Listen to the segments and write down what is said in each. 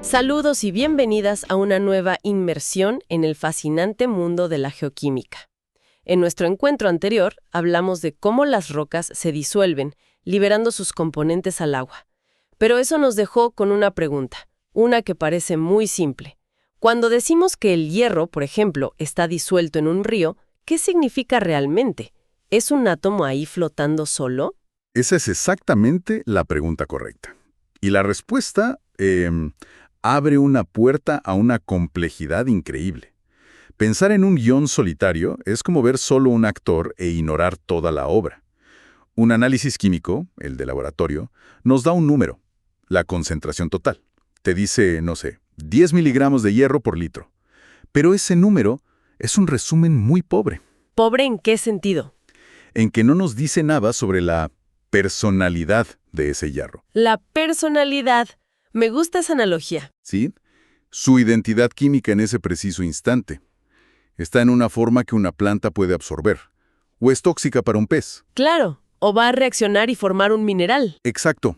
Saludos y bienvenidas a una nueva inmersión en el fascinante mundo de la geoquímica. En nuestro encuentro anterior hablamos de cómo las rocas se disuelven, liberando sus componentes al agua. Pero eso nos dejó con una pregunta, una que parece muy simple. Cuando decimos que el hierro, por ejemplo, está disuelto en un río, ¿qué significa realmente? ¿Es un átomo ahí flotando solo? Esa es exactamente la pregunta correcta. Y la respuesta abre una puerta a una complejidad increíble. Pensar en un guión solitario es como ver solo un actor e ignorar toda la obra. Un análisis químico, el de laboratorio, nos da un número, la concentración total. Te dice, no sé, 10 miligramos de hierro por litro. Pero ese número es un resumen muy pobre. ¿Pobre en qué sentido? En que no nos dice nada sobre la personalidad de ese hierro. La personalidad. Me gusta esa analogía. ¿Sí? Su identidad química en ese preciso instante. Está en una forma que una planta puede absorber. O es tóxica para un pez. Claro, o va a reaccionar y formar un mineral. Exacto.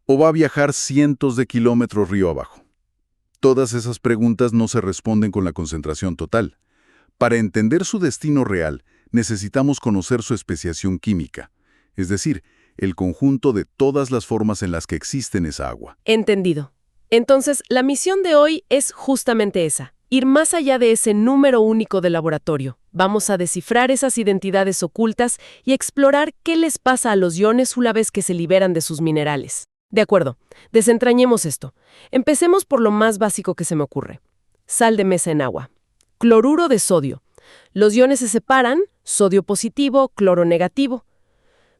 O va a viajar cientos de kilómetros río abajo. Todas esas preguntas no se responden con la concentración total. Para entender su destino real, necesitamos conocer su especiación química, es decir, el conjunto de todas las formas en las que existe en esa agua. Entendido. Entonces, la misión de hoy es justamente esa, ir más allá de ese número único de laboratorio. Vamos a descifrar esas identidades ocultas y explorar qué les pasa a los iones una vez que se liberan de sus minerales. De acuerdo, desentrañemos esto. Empecemos por lo más básico que se me ocurre. Sal de mesa en agua. Cloruro de sodio. Los iones se separan, sodio positivo, cloro negativo.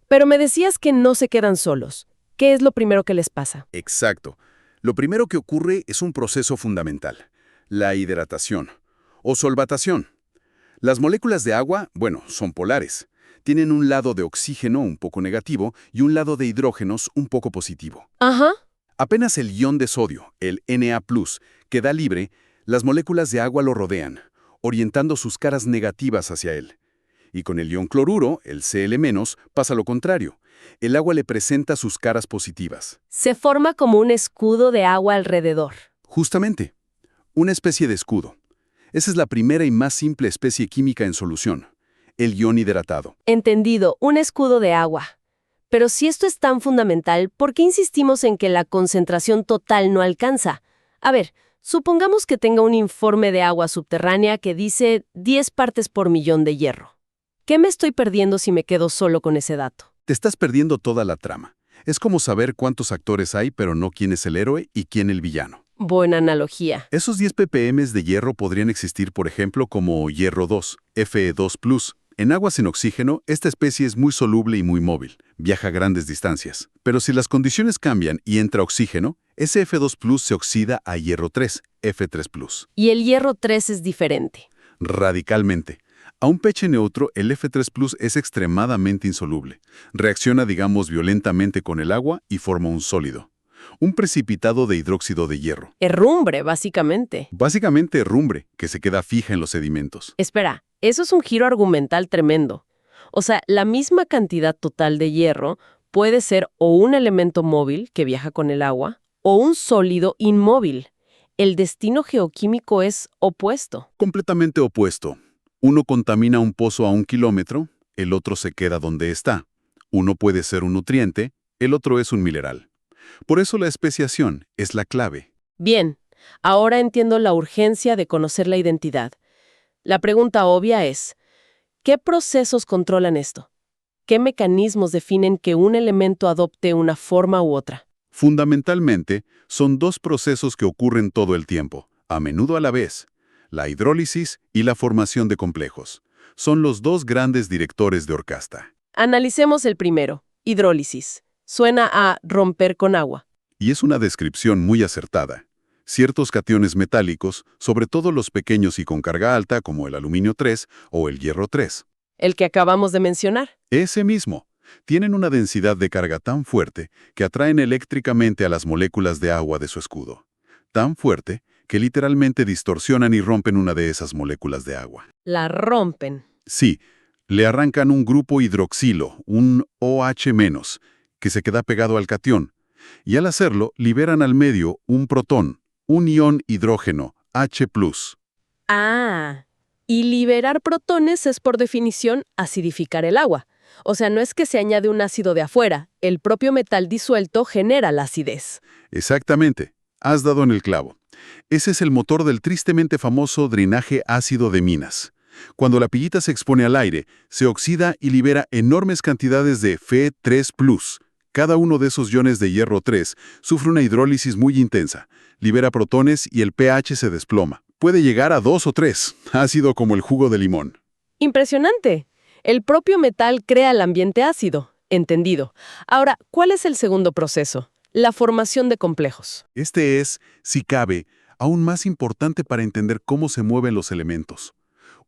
Pero me decías que no se quedan solos. ¿Qué es lo primero que les pasa? Exacto. Lo primero que ocurre es un proceso fundamental, la hidratación o solvatación. Las moléculas de agua, son polares. Tienen un lado de oxígeno un poco negativo y un lado de hidrógenos un poco positivo. Ajá. Apenas el ion de sodio, el Na+, queda libre, las moléculas de agua lo rodean, orientando sus caras negativas hacia él. Y con el ion cloruro, el Cl-, pasa lo contrario. El agua le presenta sus caras positivas. Se forma como un escudo de agua alrededor. Justamente, una especie de escudo. Esa es la primera y más simple especie química en solución, el ion hidratado. Entendido, un escudo de agua. Pero si esto es tan fundamental, ¿por qué insistimos en que la concentración total no alcanza? A ver, supongamos que tenga un informe de agua subterránea que dice 10 partes por millón de hierro. ¿Qué me estoy perdiendo si me quedo solo con ese dato? Te estás perdiendo toda la trama. Es como saber cuántos actores hay, pero no quién es el héroe y quién el villano. Buena analogía. Esos 10 ppm de hierro podrían existir, por ejemplo, como hierro 2, Fe2+. En agua sin oxígeno, esta especie es muy soluble y muy móvil. Viaja grandes distancias. Pero si las condiciones cambian y entra oxígeno, ese Fe2+ se oxida a hierro 3, Fe3+. Y el hierro 3 es diferente. Radicalmente. A un pH neutro, el Fe3+ es extremadamente insoluble. Reacciona, violentamente con el agua y forma un sólido. Un precipitado de hidróxido de hierro. Herrumbre, básicamente. Básicamente herrumbre, que se queda fija en los sedimentos. Espera, eso es un giro argumental tremendo. O sea, la misma cantidad total de hierro puede ser o un elemento móvil que viaja con el agua o un sólido inmóvil. El destino geoquímico es opuesto. Completamente opuesto. Uno contamina un pozo a 1 kilómetro, el otro se queda donde está. Uno puede ser un nutriente, el otro es un mineral. Por eso la especiación es la clave. Bien, ahora entiendo la urgencia de conocer la identidad. La pregunta obvia es, ¿qué procesos controlan esto? ¿Qué mecanismos definen que un elemento adopte una forma u otra? Fundamentalmente, son dos procesos que ocurren todo el tiempo, a menudo a la vez. La hidrólisis y la formación de complejos. Son los dos grandes directores de orcasta. Analicemos el primero, hidrólisis. Suena a romper con agua. Y es una descripción muy acertada. Ciertos cationes metálicos, sobre todo los pequeños y con carga alta como el aluminio 3 o el hierro 3. El que acabamos de mencionar. Ese mismo. Tienen una densidad de carga tan fuerte que atraen eléctricamente a las moléculas de agua de su escudo. Tan fuerte que literalmente distorsionan y rompen una de esas moléculas de agua. La rompen. Sí, le arrancan un grupo hidroxilo, un OH-, que se queda pegado al catión, y al hacerlo liberan al medio un protón, un ion hidrógeno, H+. Ah, y liberar protones es por definición acidificar el agua. O sea, no es que se añade un ácido de afuera, el propio metal disuelto genera la acidez. Exactamente, has dado en el clavo. Ese es el motor del tristemente famoso drenaje ácido de minas. Cuando la pillita se expone al aire, se oxida y libera enormes cantidades de Fe3+. Cada uno de esos iones de hierro 3 sufre una hidrólisis muy intensa, libera protones y el pH se desploma. Puede llegar a 2 o 3, ácido como el jugo de limón. Impresionante. El propio metal crea el ambiente ácido. Entendido. Ahora, ¿cuál es el segundo proceso? La formación de complejos. Este es, si cabe, aún más importante para entender cómo se mueven los elementos.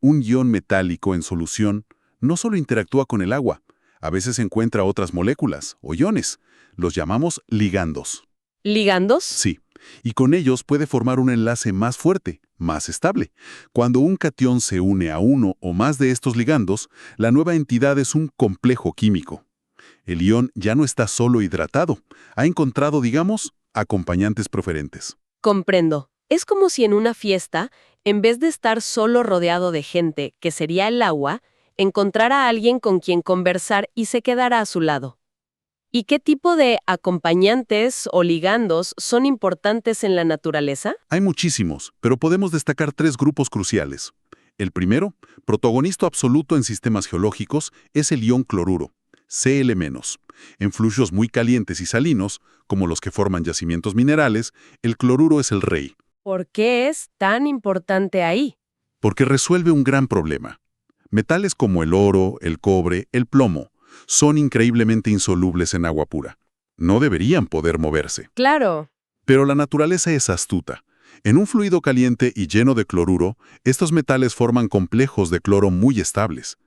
Un ion metálico en solución no solo interactúa con el agua, a veces encuentra otras moléculas, o iones. Los llamamos ligandos. ¿Ligandos? Sí, y con ellos puede formar un enlace más fuerte, más estable. Cuando un catión se une a uno o más de estos ligandos, la nueva entidad es un complejo químico. El ion ya no está solo hidratado, ha encontrado, digamos, acompañantes preferentes. Comprendo. Es como si en una fiesta, en vez de estar solo rodeado de gente, que sería el agua, encontrara a alguien con quien conversar y se quedara a su lado. ¿Y qué tipo de acompañantes o ligandos son importantes en la naturaleza? Hay muchísimos, pero podemos destacar 3 grupos cruciales. El primero, protagonista absoluto en sistemas geológicos, es el ion cloruro, Cl-. En fluidos muy calientes y salinos, como los que forman yacimientos minerales, el cloruro es el rey. ¿Por qué es tan importante ahí? Porque resuelve un gran problema. Metales como el oro, el cobre, el plomo, son increíblemente insolubles en agua pura. No deberían poder moverse. Claro. Pero la naturaleza es astuta. En un fluido caliente y lleno de cloruro, estos metales forman complejos de cloro muy estables.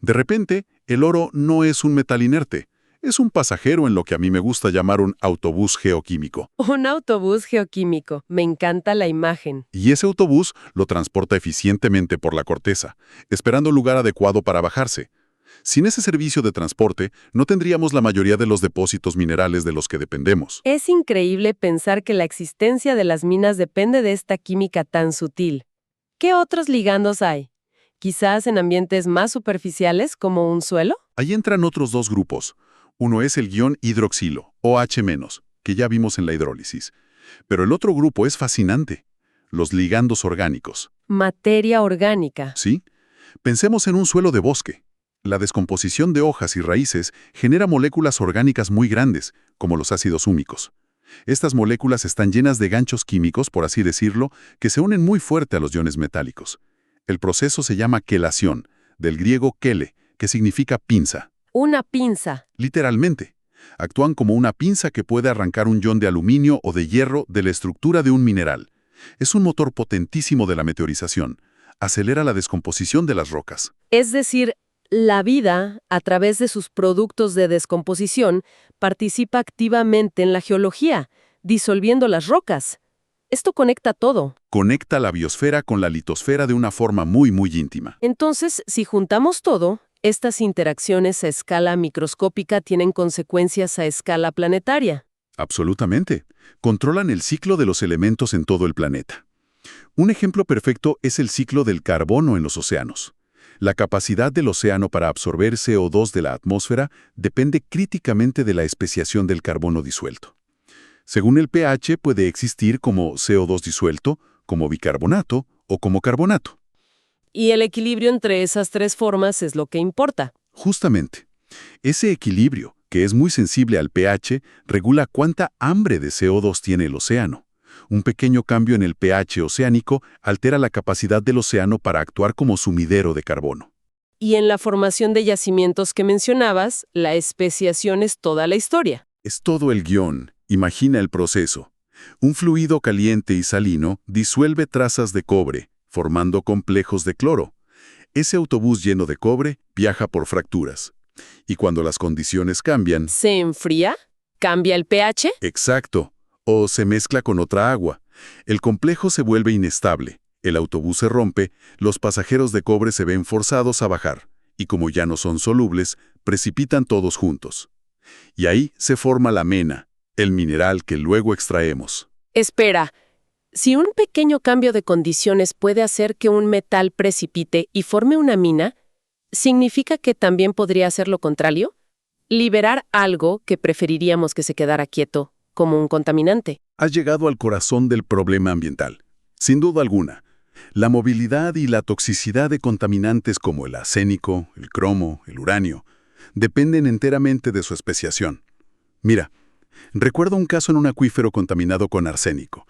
De repente, el oro no es un metal inerte, es un pasajero en lo que a mí me gusta llamar un autobús geoquímico. Un autobús geoquímico. Me encanta la imagen. Y ese autobús lo transporta eficientemente por la corteza, esperando el lugar adecuado para bajarse. Sin ese servicio de transporte, no tendríamos la mayoría de los depósitos minerales de los que dependemos. Es increíble pensar que la existencia de las minas depende de esta química tan sutil. ¿Qué otros ligandos hay? ¿Quizás en ambientes más superficiales como un suelo? Ahí entran otros 2 grupos. Uno es el ion hidroxilo, OH-, que ya vimos en la hidrólisis. Pero el otro grupo es fascinante. Los ligandos orgánicos. Materia orgánica. ¿Sí? Pensemos en un suelo de bosque. La descomposición de hojas y raíces genera moléculas orgánicas muy grandes, como los ácidos húmicos. Estas moléculas están llenas de ganchos químicos, por así decirlo, que se unen muy fuerte a los iones metálicos. El proceso se llama quelación, del griego quele, que significa pinza. Una pinza. Literalmente. Actúan como una pinza que puede arrancar un ion de aluminio o de hierro de la estructura de un mineral. Es un motor potentísimo de la meteorización. Acelera la descomposición de las rocas. Es decir, la vida, a través de sus productos de descomposición, participa activamente en la geología, disolviendo las rocas. Esto conecta todo. Conecta la biosfera con la litosfera de una forma muy íntima. Entonces, si juntamos todo, estas interacciones a escala microscópica tienen consecuencias a escala planetaria. Absolutamente. Controlan el ciclo de los elementos en todo el planeta. Un ejemplo perfecto es el ciclo del carbono en los océanos. La capacidad del océano para absorber CO2 de la atmósfera depende críticamente de la especiación del carbono disuelto. Según el pH puede existir como CO2 disuelto, como bicarbonato o como carbonato. Y el equilibrio entre esas 3 formas es lo que importa. Justamente. Ese equilibrio, que es muy sensible al pH, regula cuánta hambre de CO2 tiene el océano. Un pequeño cambio en el pH oceánico altera la capacidad del océano para actuar como sumidero de carbono. Y en la formación de yacimientos que mencionabas, la especiación es toda la historia. Es todo el guión. Imagina el proceso. Un fluido caliente y salino disuelve trazas de cobre, formando complejos de cloro. Ese autobús lleno de cobre viaja por fracturas. Y cuando las condiciones cambian... ¿Se enfría? ¿Cambia el pH? Exacto. O se mezcla con otra agua. El complejo se vuelve inestable, el autobús se rompe, los pasajeros de cobre se ven forzados a bajar, y como ya no son solubles, precipitan todos juntos. Y ahí se forma la mena, el mineral que luego extraemos. Espera, Si un pequeño cambio de condiciones puede hacer que un metal precipite y forme una mina, ¿significa que también podría hacer lo contrario? Liberar algo que preferiríamos que se quedara quieto, como un contaminante. Has llegado al corazón del problema ambiental. Sin duda alguna, la movilidad y la toxicidad de contaminantes como el arsénico, el cromo, el uranio, dependen enteramente de su especiación. Mira, recuerdo un caso en un acuífero contaminado con arsénico.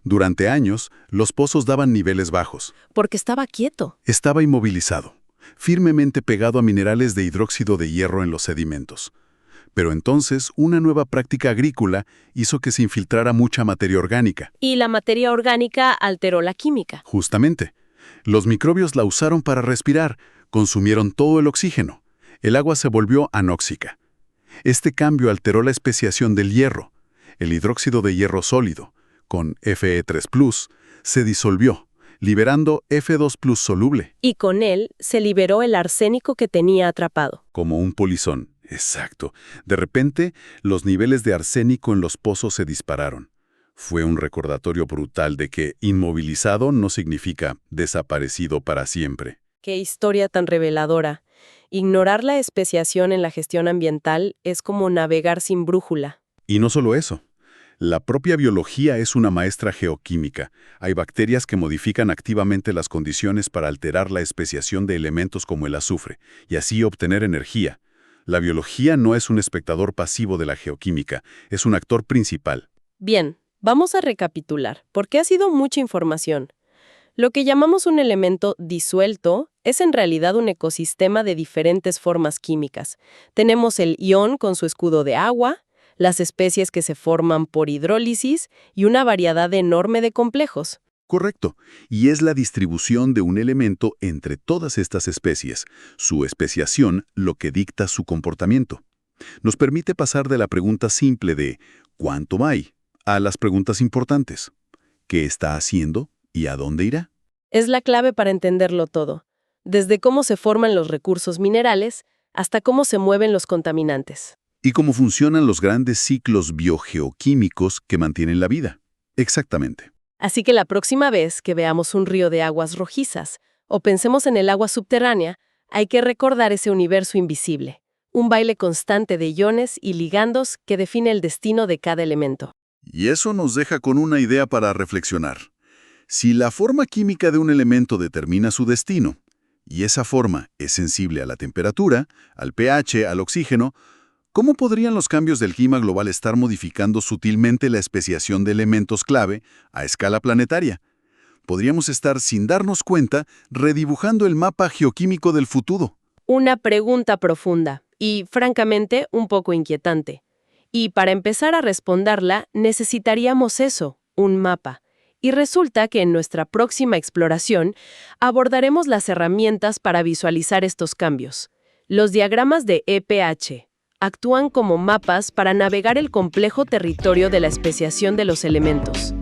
Durante años, los pozos daban niveles bajos. Porque estaba quieto. Estaba inmovilizado, firmemente pegado a minerales de hidróxido de hierro en los sedimentos. Pero entonces, una nueva práctica agrícola hizo que se infiltrara mucha materia orgánica. Y la materia orgánica alteró la química. Justamente. Los microbios la usaron para respirar, consumieron todo el oxígeno. El agua se volvió anóxica. Este cambio alteró la especiación del hierro. El hidróxido de hierro sólido, con Fe3+, se disolvió, liberando F2+ soluble. Y con él se liberó el arsénico que tenía atrapado. Como un polizón. Exacto. De repente, los niveles de arsénico en los pozos se dispararon. Fue un recordatorio brutal de que inmovilizado no significa desaparecido para siempre. Qué historia tan reveladora. Ignorar la especiación en la gestión ambiental es como navegar sin brújula. Y no solo eso. La propia biología es una maestra geoquímica. Hay bacterias que modifican activamente las condiciones para alterar la especiación de elementos como el azufre, y así obtener energía. La biología no es un espectador pasivo de la geoquímica, es un actor principal. Bien, vamos a recapitular, porque ha sido mucha información. Lo que llamamos un elemento disuelto es en realidad un ecosistema de diferentes formas químicas. Tenemos el ion con su escudo de agua, las especies que se forman por hidrólisis y una variedad enorme de complejos. Correcto, y es la distribución de un elemento entre todas estas especies, su especiación, lo que dicta su comportamiento. Nos permite pasar de la pregunta simple de ¿cuánto hay? A las preguntas importantes. ¿Qué está haciendo y a dónde irá? Es la clave para entenderlo todo, desde cómo se forman los recursos minerales hasta cómo se mueven los contaminantes. Y cómo funcionan los grandes ciclos biogeoquímicos que mantienen la vida. Exactamente. Así que la próxima vez que veamos un río de aguas rojizas o pensemos en el agua subterránea, hay que recordar ese universo invisible, un baile constante de iones y ligandos que define el destino de cada elemento. Y eso nos deja con una idea para reflexionar. Si la forma química de un elemento determina su destino, y esa forma es sensible a la temperatura, al pH, al oxígeno, ¿cómo podrían los cambios del clima global estar modificando sutilmente la especiación de elementos clave a escala planetaria? Podríamos estar, sin darnos cuenta, redibujando el mapa geoquímico del futuro. Una pregunta profunda y, francamente, un poco inquietante. Y para empezar a responderla, necesitaríamos eso, un mapa. Y resulta que en nuestra próxima exploración abordaremos las herramientas para visualizar estos cambios. Los diagramas de EPH actúan como mapas para navegar el complejo territorio de la especiación de los elementos.